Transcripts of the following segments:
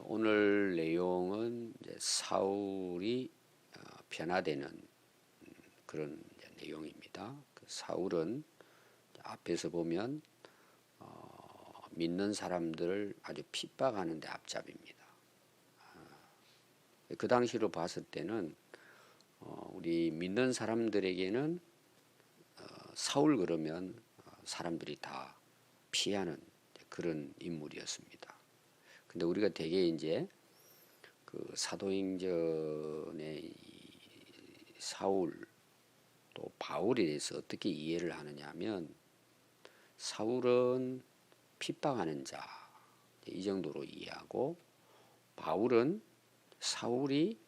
오늘 내용은 이제 사울이 변화되는 그런 이제 내용입니다. 그 사울은 앞에서 보면 믿는 사람들을 아주 핍박하는 데 앞잡입니다. 그 당시로 봤을 때는 우리 믿는 사람들에게는 사울 그러면 사람들이 다 피하는 그런 인물이었습니다. 근데 우리가 되게 이제 그 사도행전의 이 사울 또 바울에 대해서 어떻게 이해를 하느냐 하면 사울은 핍박하는 자 이 정도로 이해하고 바울은 사울이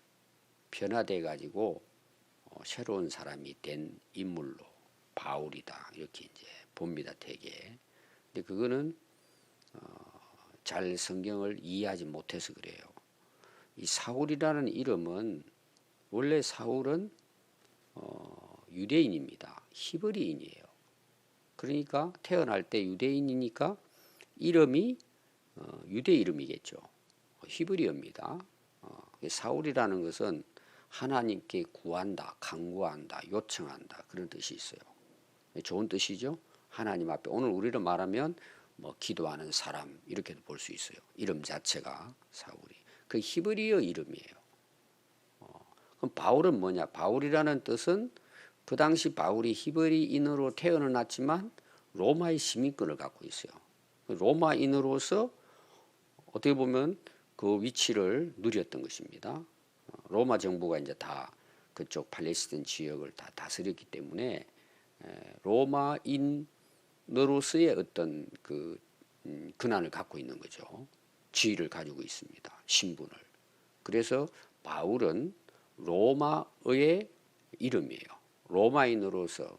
변화돼 가지고 새로운 사람이 된 인물로 바울이다 이렇게 이제 봅니다 되게. 근데 그거는 잘 성경을 이해하지 못해서 그래요. 이 사울이라는 이름은 원래 사울은 유대인입니다. 히브리인이에요. 그러니까 태어날 때 유대인이니까 이름이 유대 이름이겠죠. 히브리어입니다. 사울이라는 것은 하나님께 구한다, 간구한다, 요청한다 그런 뜻이 있어요. 좋은 뜻이죠. 하나님 앞에 오늘 우리로 말하면 뭐 기도하는 사람 이렇게도 볼 수 있어요. 이름 자체가 사울이 그 히브리어 이름이에요. 그럼 바울은 뭐냐? 바울이라는 뜻은 그 당시 바울이 히브리인으로 태어났지만 로마의 시민권을 갖고 있어요. 로마인으로서 어떻게 보면 그 위치를 누렸던 것입니다. 로마 정부가 이제 다 그쪽 팔레스타인 지역을 다 다스렸기 때문에 로마인으로서의 어떤 그 권한을 갖고 있는 거죠. 지위를 가지고 있습니다. 신분을. 그래서 바울은 로마의 이름이에요. 로마인으로서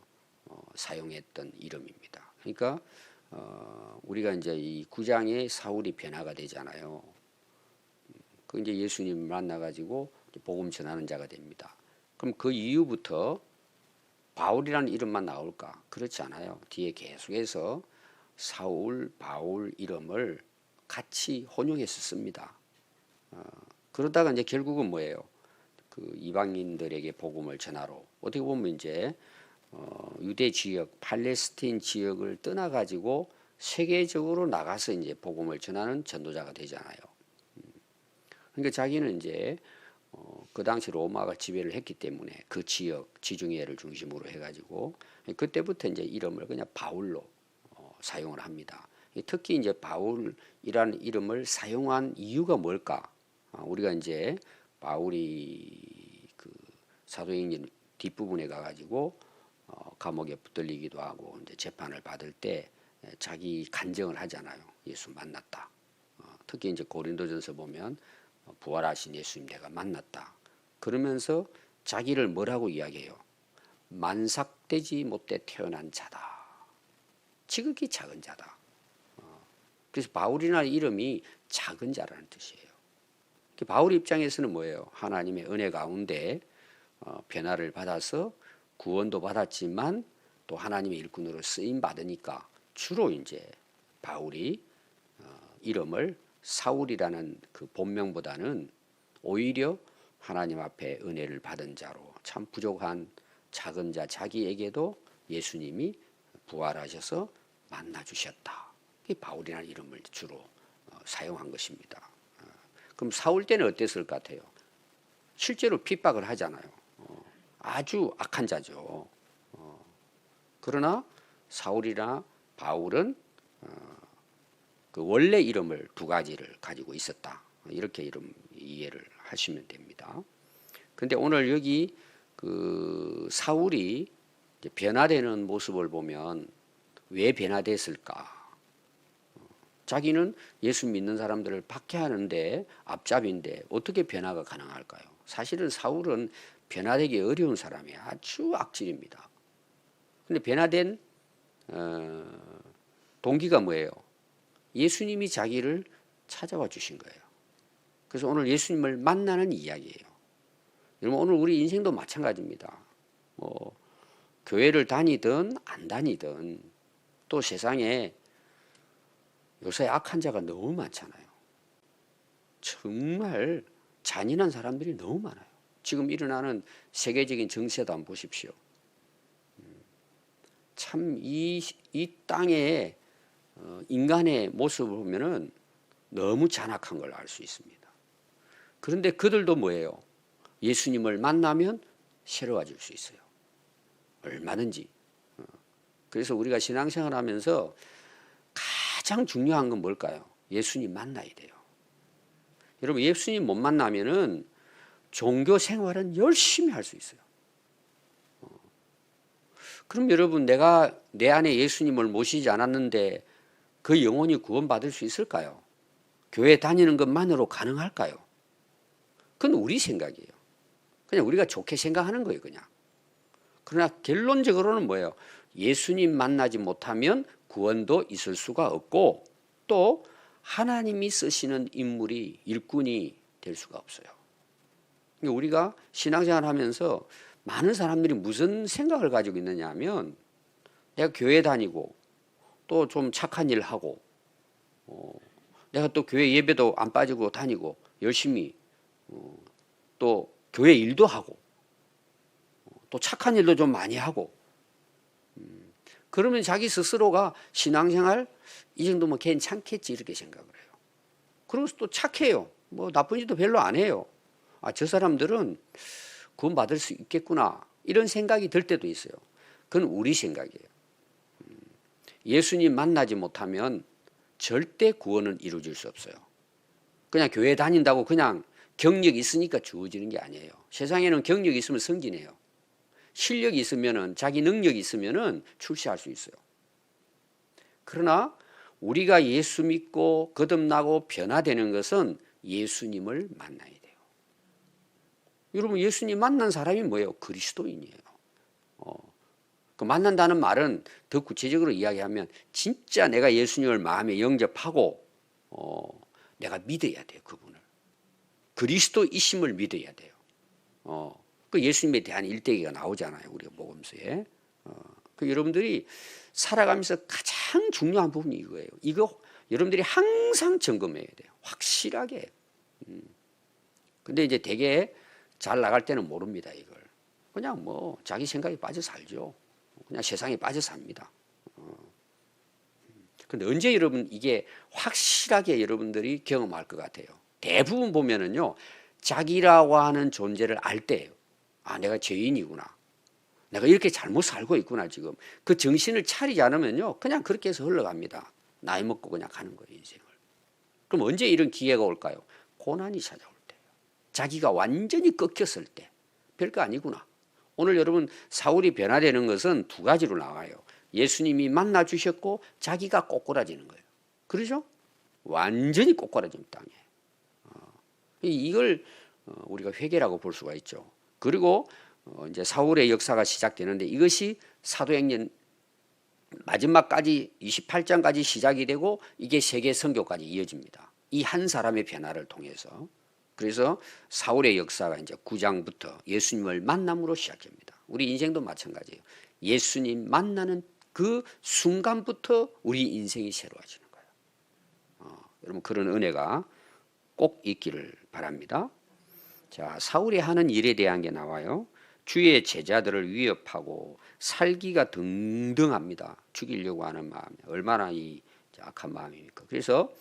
사용했던 이름입니다. 그러니까 우리가 이제 이 9장에 사울이 변화가 되잖아요. 그 이제 예수님 만나가지고 복음 전하는 자가 됩니다. 그럼 그 이후부터 바울이라는 이름만 나올까? 그렇지 않아요. 뒤에 계속해서 사울, 바울 이름을 같이 혼용해서 씁니다. 그러다가 이제 결국은 뭐예요? 그 이방인들에게 복음을 전하러 어떻게 보면 이제 유대 지역, 팔레스타인 지역을 떠나가지고 세계적으로 나가서 이제 복음을 전하는 전도자가 되잖아요. 그러니까 자기는 이제 그 당시 로마가 지배를 했기 때문에 그 지역 지중해를 중심으로 해가지고 그때부터 이제 이름을 그냥 바울로 사용을 합니다. 특히 이제 바울이라는 이름을 사용한 이유가 뭘까? 우리가 이제 바울이 그 사도행전 뒷부분에 가가지고 감옥에 붙들리기도 하고 이제 재판을 받을 때 자기 간증을 하잖아요. 예수 만났다. 특히 이제 고린도전서 보면 부활하신 예수님 내가 만났다. 그러면서 자기를 뭐라고 이야기해요? 만삭되지 못해 태어난 자다. 지극히 작은 자다. 그래서 바울이라는 이름이 작은 자라는 뜻이에요. 바울 입장에서는 뭐예요? 하나님의 은혜 가운데 변화를 받아서 구원도 받았지만 또 하나님의 일꾼으로 쓰임 받으니까 주로 이제 바울이 이름을 사울이라는 그 본명보다는 오히려 하나님 앞에 은혜를 받은 자로 참 부족한 작은 자 자기에게도 예수님이 부활하셔서 만나 주셨다. 이 바울이라는 이름을 주로 사용한 것입니다. 그럼 사울 때는 어땠을 것 같아요? 실제로 핍박을 하잖아요. 아주 악한 자죠. 그러나 사울이나 바울은 그 원래 이름을 두 가지를 가지고 있었다. 이렇게 이름 이해를 하시면 됩니다. 근데 오늘 여기 그 사울이 이제 변화되는 모습을 보면 왜 변화됐을까? 자기는 예수 믿는 사람들을 박해하는데 앞잡인데 어떻게 변화가 가능할까요? 사실은 사울은 변화되기 어려운 사람이에요. 아주 악질입니다. 근데 변화된 동기가 뭐예요? 예수님이 자기를 찾아와 주신 거예요. 그래서 오늘 예수님을 만나는 이야기예요. 여러분 오늘 우리 인생도 마찬가지입니다. 뭐 교회를 다니든 안 다니든 또 세상에 요새 악한 자가 너무 많잖아요. 정말 잔인한 사람들이 너무 많아요. 지금 일어나는 세계적인 정세도 한번 보십시오. 참 이 땅에 인간의 모습을 보면은 너무 잔악한 걸 알 수 있습니다. 그런데 그들도 뭐예요? 예수님을 만나면 새로워질 수 있어요. 얼마든지. 그래서 우리가 신앙생활 하면서 가장 중요한 건 뭘까요? 예수님 만나야 돼요. 여러분, 예수님 못 만나면은 종교 생활은 열심히 할 수 있어요. 그럼 여러분, 내가 내 안에 예수님을 모시지 않았는데 그 영혼이 구원받을 수 있을까요? 교회 다니는 것만으로 가능할까요? 그건 우리 생각이에요. 그냥 우리가 좋게 생각하는 거예요, 그냥. 그러나 결론적으로는 뭐예요? 예수님 만나지 못하면 구원도 있을 수가 없고 또 하나님이 쓰시는 인물이 일꾼이 될 수가 없어요. 우리가 신앙생활 하면서 많은 사람들이 무슨 생각을 가지고 있느냐 하면 내가 교회 다니고 또 좀 착한 일 하고 내가 또 교회 예배도 안 빠지고 다니고 열심히 또 교회 일도 하고 또 착한 일도 좀 많이 하고 그러면 자기 스스로가 신앙생활 이 정도면 괜찮겠지 이렇게 생각을 해요. 그러면서 또 착해요. 뭐 나쁜 짓도 별로 안 해요. 아, 저 사람들은 구원 받을 수 있겠구나 이런 생각이 들 때도 있어요. 그건 우리 생각이에요. 예수님 만나지 못하면 절대 구원은 이루어질 수 없어요. 그냥 교회 다닌다고 그냥 경력이 있으니까 주어지는 게 아니에요. 세상에는 경력이 있으면 승진해요. 실력이 있으면은 자기 능력이 있으면은 출세할 수 있어요. 그러나 우리가 예수 믿고 거듭나고 변화되는 것은 예수님을 만나야 돼요. 여러분, 예수님 만난 사람이 뭐예요? 그리스도인이에요. 그 만난다는 말은 더 구체적으로 이야기하면 진짜 내가 예수님을 마음에 영접하고 내가 믿어야 돼요. 그분을. 그리스도이심을 믿어야 돼요. 그 예수님에 대한 일대기가 나오잖아요. 우리가 복음서에. 그 여러분들이 살아가면서 가장 중요한 부분이 이거예요. 이거 여러분들이 항상 점검해야 돼요. 확실하게. 근데 이제 되게 잘 나갈 때는 모릅니다. 이걸. 그냥 뭐 자기 생각에 빠져 살죠. 그냥 세상에 빠져 삽니다. 근데 언제 여러분 이게 확실하게 여러분들이 경험할 것 같아요. 대부분 보면은요. 자기라고 하는 존재를 알 때예요. 아, 내가 죄인이구나. 내가 이렇게 잘못 살고 있구나 지금. 그 정신을 차리지 않으면요. 그냥 그렇게 해서 흘러갑니다. 나이 먹고 그냥 가는 거예요. 인생을. 그럼 언제 이런 기회가 올까요? 고난이 찾아올 때예요. 자기가 완전히 꺾였을 때. 별거 아니구나. 오늘 여러분 사울이 변화되는 것은 두 가지로 나와요. 예수님이 만나 주셨고 자기가 꼬꾸라지는 거예요. 그렇죠? 완전히 꼬꾸라진 땅에. 이걸 우리가 회개라고 볼 수가 있죠. 그리고 이제 사울의 역사가 시작되는데 이것이 사도행전 마지막까지 28장까지 시작이 되고 이게 세계 선교까지 이어집니다. 이 한 사람의 변화를 통해서. 그래서 사울의 역사가 이제 9장부터 예수님을 만남으로 시작됩니다. 우리 인생도 마찬가지예요. 예수님 만나는 그 순간부터 우리 인생이 새로워지는 거예요. 여러분 그런 은혜가 꼭 있기를 바랍니다. 자, 사울이 하는 일에 대한 게 나와요. 주의 제자들을 위협하고 살기가 등등합니다. 죽이려고 하는 마음, 얼마나 이 악한 마음입니까? 그래서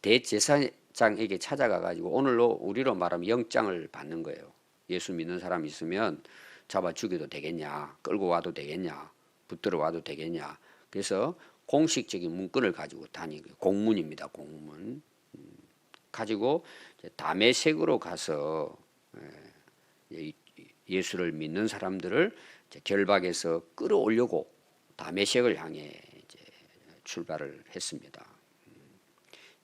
대제사장에게 찾아가 가지고 오늘로 우리로 말하면 영장을 받는 거예요. 예수 믿는 사람 있으면 잡아 죽여도 되겠냐, 끌고 와도 되겠냐, 붙들어 와도 되겠냐. 그래서 공식적인 문건을 가지고 다니고 공문입니다. 공문 가지고 다메섹으로 가서 예수를 믿는 사람들을 결박해서 끌어오려고 다메섹을 향해 이제 출발을 했습니다.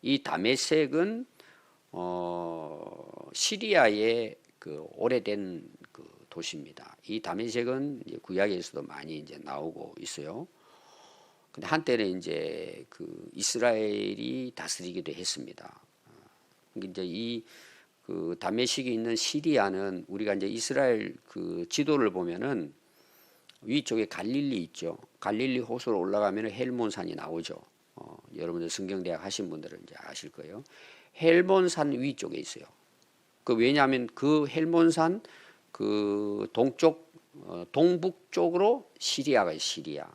이 다메섹은 시리아의 그 오래된 그 도시입니다. 이 다메섹은 구약에서도 많이 이제 나오고 있어요. 근데 한때는 이제 그 이스라엘이 다스리기도 했습니다. 이제 이 그 다메섹이 있는 시리아는 우리가 이제 이스라엘 그 지도를 보면은 위쪽에 갈릴리 있죠. 갈릴리 호수로 올라가면 헬몬산이 나오죠. 여러분들 성경대학 하신 분들은 이제 아실 거예요. 헬몬산 위쪽에 있어요. 왜냐하면 그 헬몬산 그 동쪽 동북 쪽으로 시리아가 있어요. 시리아.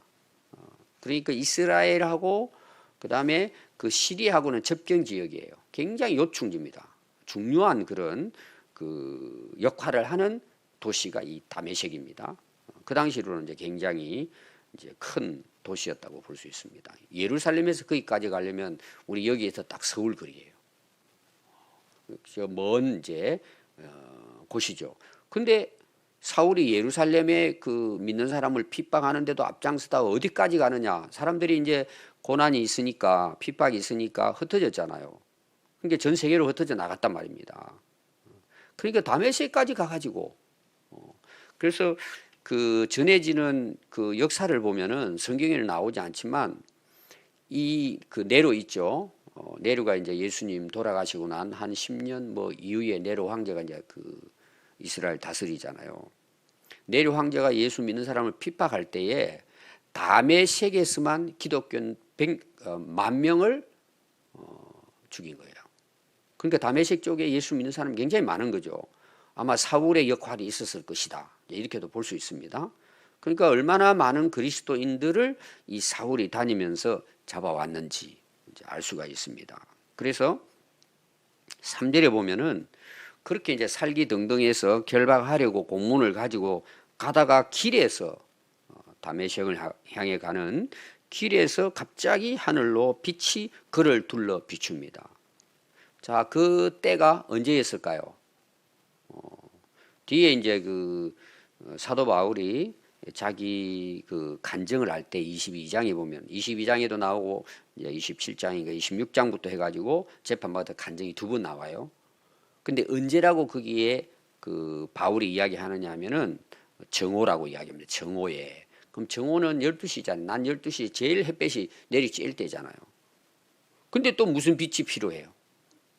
그러니까 이스라엘하고 그다음에 그 시리아하고는 접경 지역이에요. 굉장히 요충지입니다. 중요한 그런 그 역할을 하는 도시가 이 다메섹입니다. 그 당시로는 이제 굉장히 이제 큰 도시였다고 볼 수 있습니다. 예루살렘에서 거기까지 가려면 우리 여기에서 딱 서울 거리예요. 저 먼 이제 곳이죠. 근데 사울이 예루살렘에 그 믿는 사람을 핍박하는데도 앞장서다 어디까지 가느냐? 사람들이 이제 고난이 있으니까 핍박이 있으니까 흩어졌잖아요. 그러니까 전 세계로 흩어져 나갔단 말입니다. 그러니까 다메섹까지 가가지고 그래서 그 전해지는 그 역사를 보면은 성경에는 나오지 않지만 이 그 네로 있죠. 네로가 이제 예수님 돌아가시고 난 한 10년 뭐 이후에 네로 황제가 이제 그 이스라엘 다스리잖아요. 네로 황제가 예수 믿는 사람을 핍박할 때에 다메섹에서만 기독교 10,000명을 죽인 거예요. 그러니까 다메섹 쪽에 예수 믿는 사람이 굉장히 많은 거죠. 아마 사울의 역할이 있었을 것이다. 이렇게도 볼 수 있습니다. 그러니까 얼마나 많은 그리스도인들을 이 사울이 다니면서 잡아왔는지 이제 알 수가 있습니다. 그래서 3절에 보면은 그렇게 이제 살기 등등해서 결박하려고 공문을 가지고 가다가 길에서 다메섹을 향해 가는 길에서 갑자기 하늘로 빛이 그를 둘러 비춥니다. 자, 그 때가 언제였을까요? 뒤에 이제 그 사도 바울이 자기 그 간증을 할 때 22장에 보면 22장에도 나오고 이제 27장인가 26장부터 해가지고 재판받아 간증이 2번 나와요. 근데 언제라고 거기에 그 바울이 이야기하느냐 하면은 정오라고 이야기합니다. 정오에. 그럼 정오는 12시잖아요. 난 12시 제일 햇볕이 내리쬐을 때잖아요. 근데 또 무슨 빛이 필요해요?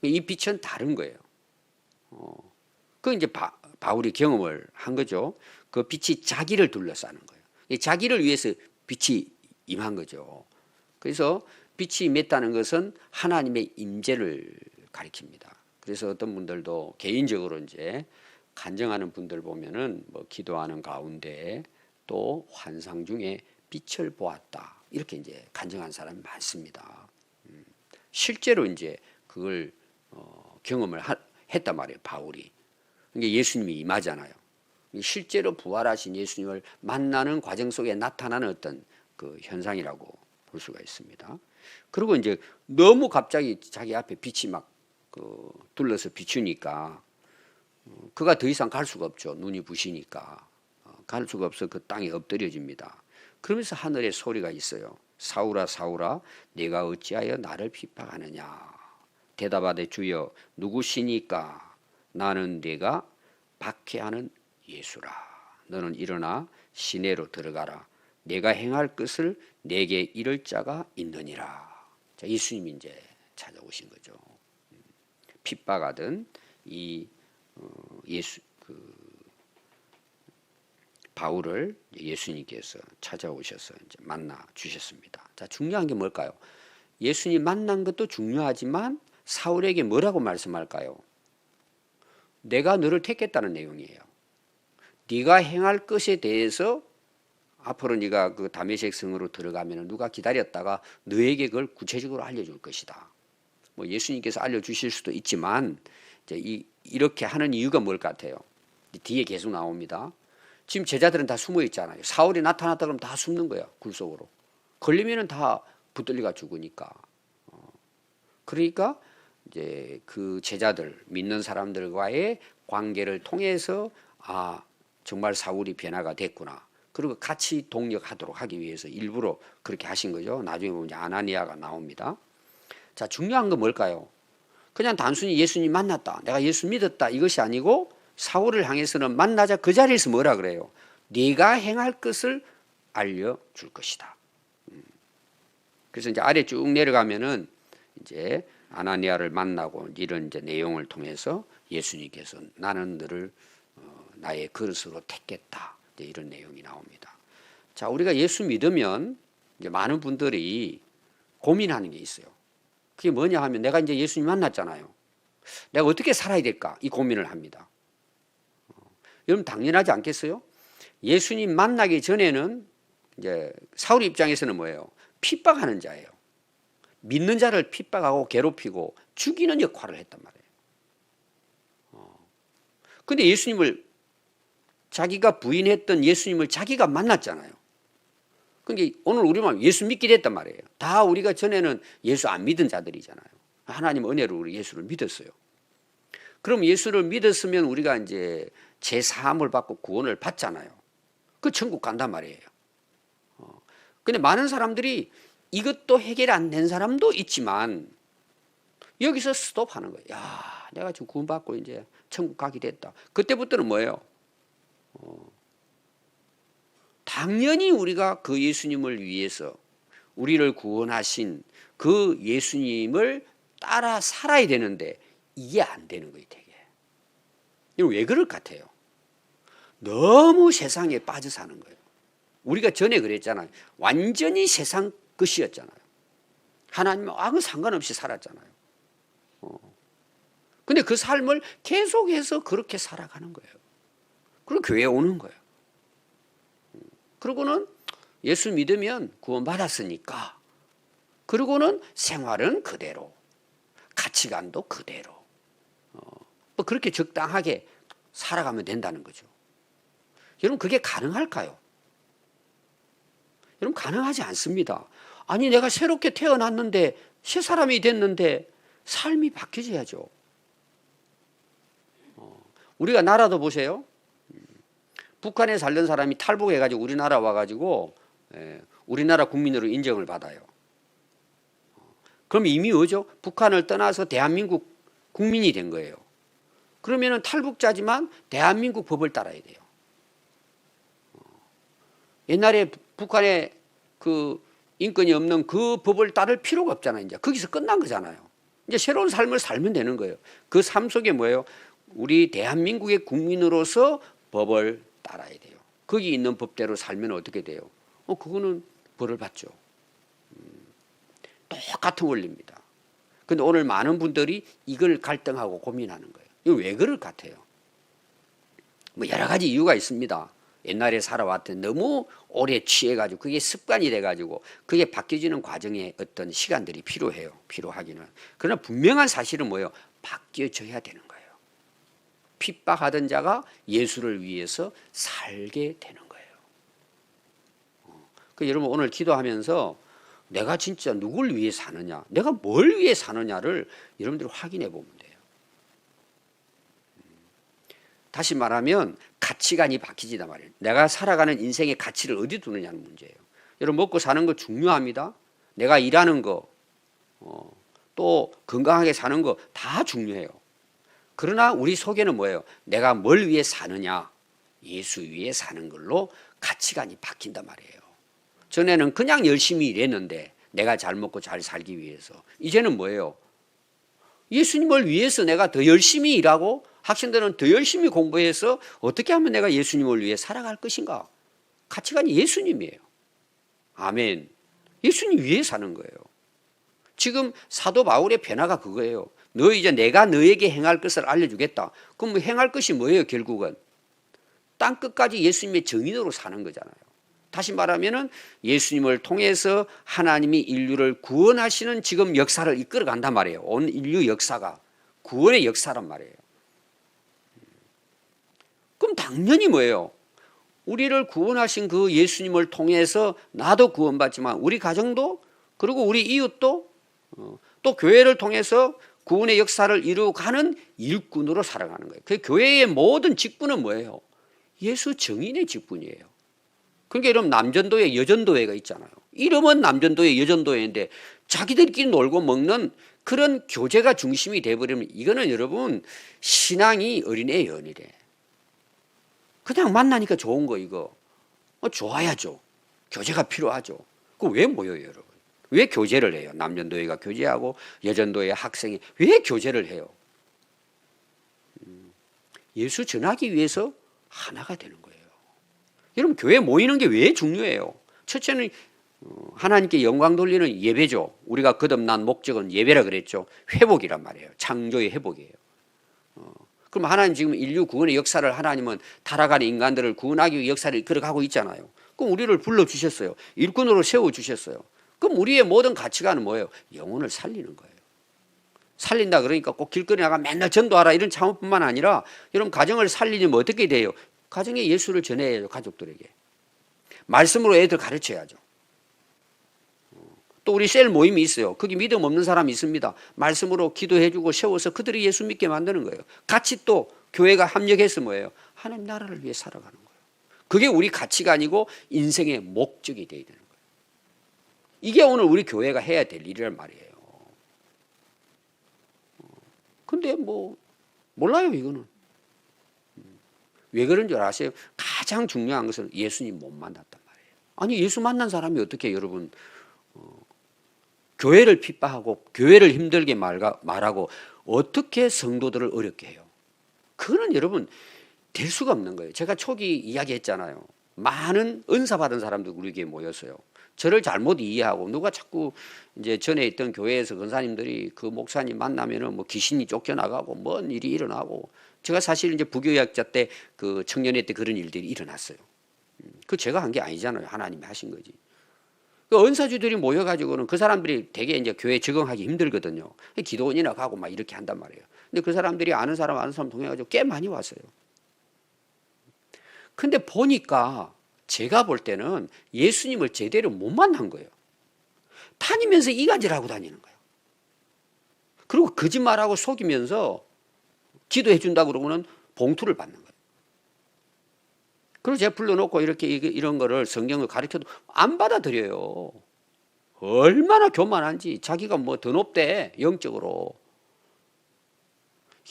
이 빛은 다른 거예요. 그 이제 바울이 경험을 한 거죠. 그 빛이 자기를 둘러싸는 거예요. 자기를 위해서 빛이 임한 거죠. 그래서 빛이 임했다는 것은 하나님의 임재를 가리킵니다. 그래서 어떤 분들도 개인적으로 이제 간증하는 분들 보면은 뭐 기도하는 가운데 또 환상 중에 빛을 보았다. 이렇게 이제 간증한 사람이 많습니다. 실제로 이제 그걸 경험을 했단 말이에요. 바울이. 그러니까 예수님이 임하잖아요. 실제로 부활하신 예수님을 만나는 과정 속에 나타나는 어떤 그 현상이라고 볼 수가 있습니다. 그리고 이제 너무 갑자기 자기 앞에 빛이 막 둘러서 비추니까 그가 더 이상 갈 수가 없죠. 눈이 부시니까 갈 수가 없어 그 땅에 엎드려집니다. 그러면서 하늘에 소리가 있어요. 사울아 사울아 네가 어찌하여 나를 핍박하느냐. 대답하되 주여 누구시니까. 나는 네가 박해하는 예수라. 너는 일어나 시내로 들어가라. 내가 행할 것을 내게 이를 자가 있느니라. 자, 예수님이 이제 찾아오신 거죠. 핍박하던 이 바울을 예수님께서 찾아오셔서 이제 만나 주셨습니다. 자, 중요한 게 뭘까요? 예수님 만난 것도 중요하지만 사울에게 뭐라고 말씀할까요? 내가 너를 택했다는 내용이에요. 네가 행할 것에 대해서 앞으로 네가 그 다메섹 성으로 들어가면 누가 기다렸다가 너에게 그걸 구체적으로 알려줄 것이다. 뭐 예수님께서 알려주실 수도 있지만 이제 이렇게 하는 이유가 뭘 같아요? 뒤에 계속 나옵니다. 지금 제자들은 다 숨어 있잖아요. 사울이 나타났다 그러면 다 숨는 거야. 굴 속으로. 걸리면은 다 붙들려가 죽으니까. 그러니까 이제 그 제자들 믿는 사람들과의 관계를 통해서 정말 사울이 변화가 됐구나. 그리고 같이 동력하도록 하기 위해서 일부러 그렇게 하신 거죠. 나중에 보면 아나니아가 나옵니다. 자, 중요한 건 뭘까요? 그냥 단순히 예수님 만났다. 내가 예수 믿었다. 이것이 아니고 사울을 향해서는 만나자 그 자리에서 뭐라 그래요? 네가 행할 것을 알려줄 것이다. 그래서 이제 아래 쭉 내려가면은 이제 아나니아를 만나고 이런 이제 내용을 통해서 예수님께서 나는 너를 나의 그릇으로 택했다. 이제 이런 내용이 나옵니다. 자, 우리가 예수 믿으면 이제 많은 분들이 고민하는 게 있어요. 그게 뭐냐 하면 내가 이제 예수님 만났잖아요. 내가 어떻게 살아야 될까? 이 고민을 합니다. 여러분 당연하지 않겠어요? 예수님 만나기 전에는 이제 사울 입장에서는 뭐예요? 핍박하는 자예요. 믿는 자를 핍박하고 괴롭히고 죽이는 역할을 했단 말이에요. 근데 예수님을 자기가 부인했던 예수님을 자기가 만났잖아요. 그러니까 오늘 우리만 예수 믿게 됐단 말이에요. 다 우리가 전에는 예수 안 믿은 자들이잖아요. 하나님 은혜로 우리 예수를 믿었어요. 그럼 예수를 믿었으면 우리가 이제 제 사함을 받고 구원을 받잖아요. 그 천국 간단 말이에요. 근데 많은 사람들이 이것도 해결 안 된 사람도 있지만 여기서 스톱하는 거예요. 야, 내가 지금 구원받고 이제 천국 가게 됐다. 그때부터는 뭐예요? 당연히 우리가 그 예수님을 위해서 우리를 구원하신 그 예수님을 따라 살아야 되는데 이게 안 되는 거예요, 되게. 이거 왜 그럴 것 같아요? 너무 세상에 빠져 사는 거예요. 우리가 전에 그랬잖아요. 완전히 세상 것이었잖아요. 하나님하고 상관없이 살았잖아요. 근데 그 삶을 계속해서 그렇게 살아가는 거예요. 그리고 교회에 오는 거예요. 그러고는 예수 믿으면 구원받았으니까. 그리고는 생활은 그대로, 가치관도 그대로. 뭐 그렇게 적당하게 살아가면 된다는 거죠. 여러분 그게 가능할까요? 여러분 가능하지 않습니다. 아니 내가 새롭게 태어났는데 새 사람이 됐는데 삶이 바뀌어야죠. 우리가 나라도 보세요. 북한에 살던 사람이 탈북해가지고 우리나라 와가지고 우리나라 국민으로 인정을 받아요. 그럼 이미 뭐죠? 북한을 떠나서 대한민국 국민이 된 거예요. 그러면은 탈북자지만 대한민국 법을 따라야 돼요. 옛날에 북한에 그 인권이 없는 그 법을 따를 필요가 없잖아요. 이제 거기서 끝난 거잖아요. 이제 새로운 삶을 살면 되는 거예요. 그 삶 속에 뭐예요? 우리 대한민국의 국민으로서 법을 따라야 돼요. 거기 있는 법대로 살면 어떻게 돼요? 그거는 벌을 받죠. 똑같은 원리입니다. 근데 오늘 많은 분들이 이걸 갈등하고 고민하는 거예요. 이거 왜 그럴 것 같아요? 뭐 여러 가지 이유가 있습니다. 옛날에 살아왔던 너무 오래 취해가지고 그게 습관이 돼가지고 그게 바뀌어지는 과정에 어떤 시간들이 필요해요. 필요하기는. 그러나 분명한 사실은 뭐예요? 바뀌어져야 되는 거예요. 핍박하던 자가 예수를 위해서 살게 되는 거예요. 그 여러분 오늘 기도하면서 내가 진짜 누굴 위해 사느냐, 내가 뭘 위해 사느냐를 여러분들이 확인해 보면 돼요. 다시 말하면 가치관이 바뀌지단 말이에요. 내가 살아가는 인생의 가치를 어디 두느냐는 문제예요. 여러분 먹고 사는 거 중요합니다. 내가 일하는 거, 또 건강하게 사는 거 다 중요해요. 그러나 우리 속에는 뭐예요? 내가 뭘 위해 사느냐? 예수 위해 사는 걸로 가치관이 바뀐단 말이에요. 전에는 그냥 열심히 일했는데 내가 잘 먹고 잘 살기 위해서. 이제는 뭐예요? 예수님을 위해서 내가 더 열심히 일하고 학생들은 더 열심히 공부해서 어떻게 하면 내가 예수님을 위해 살아갈 것인가? 가치관이 예수님이에요. 아멘. 예수님 위해 사는 거예요. 지금 사도 바울의 변화가 그거예요. 너 이제 내가 너에게 행할 것을 알려주겠다. 그럼 행할 것이 뭐예요? 결국은 땅 끝까지 예수님의 증인으로 사는 거잖아요. 다시 말하면은 예수님을 통해서 하나님이 인류를 구원하시는 지금 역사를 이끌어 간단 말이에요. 온 인류 역사가 구원의 역사란 말이에요. 그럼 당연히 뭐예요? 우리를 구원하신 그 예수님을 통해서 나도 구원받지만 우리 가정도 그리고 우리 이웃도 또 교회를 통해서 구원의 역사를 이루어가는 일꾼으로 살아가는 거예요. 그 교회의 모든 직분은 뭐예요? 예수 증인의 직분이에요. 그러니까 여러분 남전도회, 여전도회가 있잖아요. 이름은 남전도회, 여전도회인데 자기들끼리 놀고 먹는 그런 교제가 중심이 돼버리면 이거는 여러분 신앙이 어린애 연이래. 그냥 만나니까 좋은 거 이거. 좋아야죠. 교제가 필요하죠. 그 왜 모여요 여러분? 왜 교제를 해요? 남전도회가 교제하고 여전도회 학생이 왜 교제를 해요? 예수 전하기 위해서 하나가 되는 거예요. 여러분 교회 모이는 게 왜 중요해요? 첫째는 하나님께 영광 돌리는 예배죠. 우리가 거듭난 목적은 예배라 그랬죠. 회복이란 말이에요. 창조의 회복이에요. 그럼 하나님 지금 인류 구원의 역사를 하나님은 타락하는 인간들을 구원하기 위해 역사를 걸어가고 있잖아요. 그럼 우리를 불러주셨어요. 일꾼으로 세워주셨어요. 그럼 우리의 모든 가치관은 뭐예요? 영혼을 살리는 거예요. 살린다 그러니까 꼭 길거리 나가 맨날 전도하라 이런 차원뿐만 아니라 여러분 가정을 살리려면 어떻게 돼요? 가정에 예수를 전해야죠. 가족들에게. 말씀으로 애들 가르쳐야죠. 또 우리 셀 모임이 있어요. 거기 믿음 없는 사람이 있습니다. 말씀으로 기도해주고 세워서 그들이 예수 믿게 만드는 거예요. 같이 또 교회가 합력해서 뭐예요? 하나님 나라를 위해 살아가는 거예요. 그게 우리 가치관이고 인생의 목적이 되어야 되는 거예요. 이게 오늘 우리 교회가 해야 될 일이란 말이에요. 근데 뭐 몰라요 이거는. 왜 그런 줄 아세요? 가장 중요한 것은 예수님 못 만났단 말이에요. 아니 예수 만난 사람이 어떻게 여러분 교회를 핍박하고 교회를 힘들게 말하고 어떻게 성도들을 어렵게 해요? 그거는 여러분 될 수가 없는 거예요. 제가 초기 이야기했잖아요. 많은 은사 받은 사람들 우리에게 모였어요. 저를 잘못 이해하고 누가 자꾸 이제 전에 있던 교회에서 권사님들이 그 목사님 만나면은 뭐 귀신이 쫓겨나가고 뭔 일이 일어나고 제가 사실 이제 부교육자 때 그 청년회 때 그런 일들이 일어났어요. 그 제가 한 게 아니잖아요. 하나님이 하신 거지. 그 은사주들이 모여가지고는 그 사람들이 되게 이제 교회에 적응하기 힘들거든요. 기도원이나 가고 막 이렇게 한단 말이에요. 근데 그 사람들이 아는 사람 동행해가지고 꽤 많이 왔어요. 근데 보니까 제가 볼 때는 예수님을 제대로 못 만난 거예요. 다니면서 이간질하고 다니는 거예요. 그리고 거짓말하고 속이면서 기도해 준다고 그러고는 봉투를 받는 거예요. 그리고 제가 불러놓고 이렇게 이런 거를 성경을 가르쳐도 안 받아들여요. 얼마나 교만한지 자기가 뭐 더 높대 영적으로.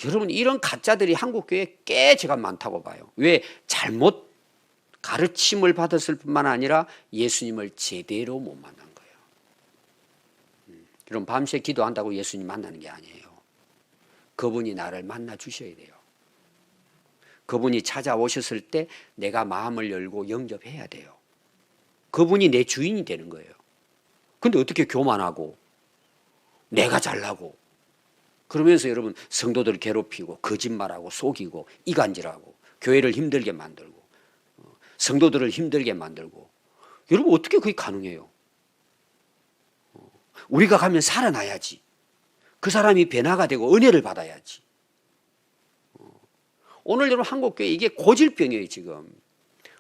여러분 이런 가짜들이 한국교회에 꽤 제가 많다고 봐요. 왜? 잘못 가르침을 받았을 뿐만 아니라 예수님을 제대로 못 만난 거예요. 여러분 밤새 기도한다고 예수님 만나는 게 아니에요. 그분이 나를 만나 주셔야 돼요. 그분이 찾아오셨을 때 내가 마음을 열고 영접해야 돼요. 그분이 내 주인이 되는 거예요. 근데 어떻게 교만하고 내가 잘나고 그러면서 여러분 성도들을 괴롭히고 거짓말하고 속이고 이간질하고 교회를 힘들게 만들고 성도들을 힘들게 만들고 여러분 어떻게 그게 가능해요? 우리가 가면 살아나야지. 그 사람이 변화가 되고 은혜를 받아야지. 오늘 여러분 한국교회 이게 고질병이에요 지금.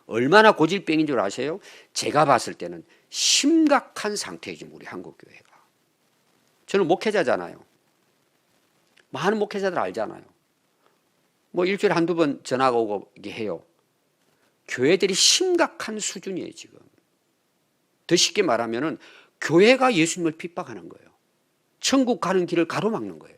얼마나 고질병인 줄 아세요? 제가 봤을 때는 심각한 상태예요 지금 우리 한국교회가. 저는 목회자잖아요. 많은 목회자들 알잖아요. 뭐 일주일에 한두 번 전화가 오고 이게 해요. 교회들이 심각한 수준이에요 지금. 더 쉽게 말하면은 교회가 예수님을 핍박하는 거예요. 천국 가는 길을 가로막는 거예요.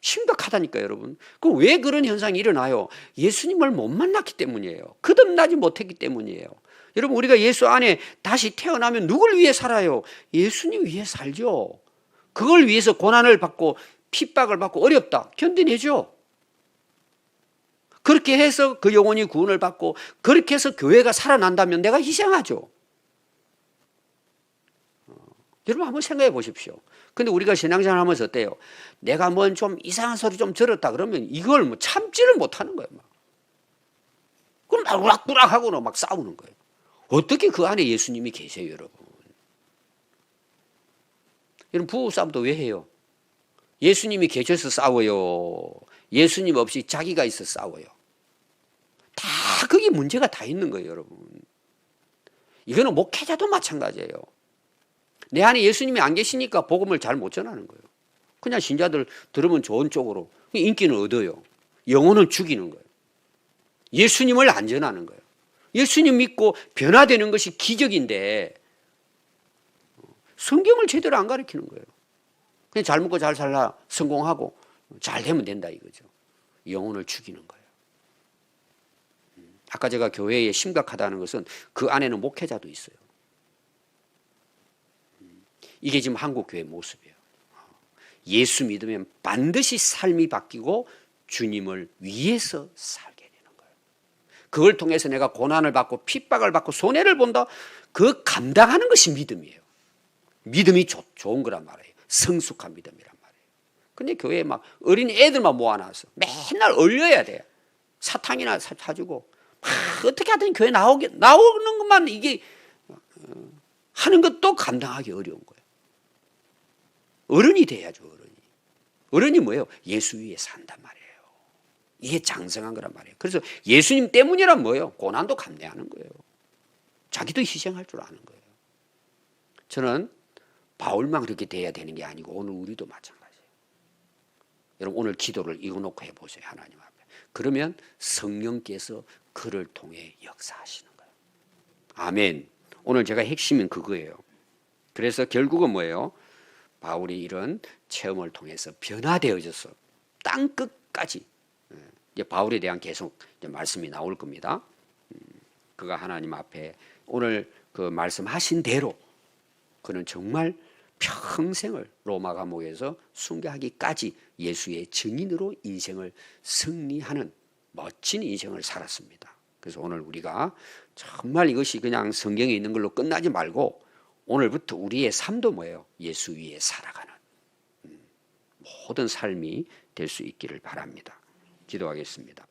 심각하다니까요 여러분. 그럼 왜 그런 현상이 일어나요? 예수님을 못 만났기 때문이에요. 거듭나지 못했기 때문이에요. 여러분 우리가 예수 안에 다시 태어나면 누굴 위해 살아요? 예수님 위해 살죠. 그걸 위해서 고난을 받고 핍박을 받고 어렵다 견뎌내죠. 그렇게 해서 그 영혼이 구원을 받고 그렇게 해서 교회가 살아난다면 내가 희생하죠. 여러분 한번 생각해 보십시오. 근데 우리가 신앙생활 하면서 어때요? 내가 뭔 좀 이상한 소리 좀 들었다 그러면 이걸 뭐 참지를 못하는 거예요. 막. 그럼 막 우락부락하고는 막 싸우는 거예요. 어떻게 그 안에 예수님이 계세요, 여러분? 여러분 부부싸움도 왜 해요? 예수님이 계셔서 싸워요. 예수님 없이 자기가 있어 싸워요. 다 그게 문제가 다 있는 거예요, 여러분. 이거는 목회자도 마찬가지예요. 내 안에 예수님이 안 계시니까 복음을 잘 못 전하는 거예요. 그냥 신자들 들으면 좋은 쪽으로 인기는 얻어요. 영혼은 죽이는 거예요. 예수님을 안 전하는 거예요. 예수님 믿고 변화되는 것이 기적인데 성경을 제대로 안 가르치는 거예요. 그냥 잘 먹고 잘 살라 성공하고 잘 되면 된다 이거죠. 영혼을 죽이는 거예요. 아까 제가 교회에 심각하다는 것은 그 안에는 목회자도 있어요. 이게 지금 한국교회 모습이에요. 예수 믿으면 반드시 삶이 바뀌고 주님을 위해서 살게 되는 거예요. 그걸 통해서 내가 고난을 받고 핍박을 받고 손해를 본다. 그 감당하는 것이 믿음이에요. 믿음이 좋은 거란 말이에요. 성숙한 믿음이란 말이에요. 근데 교회에 막 어린 애들만 모아놔서 맨날 얼려야 돼요. 사탕이나 사주고 막 어떻게 하든 교회 나오는 것만 이게 하는 것도 감당하기 어려운 거예요. 어른이 돼야죠. 어른이 뭐예요? 예수 위에 산단 말이에요. 이게 장성한 거란 말이에요. 그래서 예수님 때문이란 뭐예요? 고난도 감내하는 거예요. 자기도 희생할 줄 아는 거예요. 저는 바울만 그렇게 돼야 되는 게 아니고 오늘 우리도 마찬가지예요. 여러분 오늘 기도를 이어놓고 해보세요. 하나님 앞에. 그러면 성령께서 그를 통해 역사하시는 거예요. 아멘. 오늘 제가 핵심은 그거예요. 그래서 결국은 뭐예요? 바울이 이런 체험을 통해서 변화되어져서 땅 끝까지 이제 바울에 대한 계속 이제 말씀이 나올 겁니다. 그가 하나님 앞에 오늘 그 말씀하신 대로 그는 정말 평생을 로마 감옥에서 순교하기까지 예수의 증인으로 인생을 승리하는 멋진 인생을 살았습니다. 그래서 오늘 우리가 정말 이것이 그냥 성경에 있는 걸로 끝나지 말고 오늘부터 우리의 삶도 뭐예요? 예수 위에 살아가는 모든 삶이 될 수 있기를 바랍니다. 기도하겠습니다.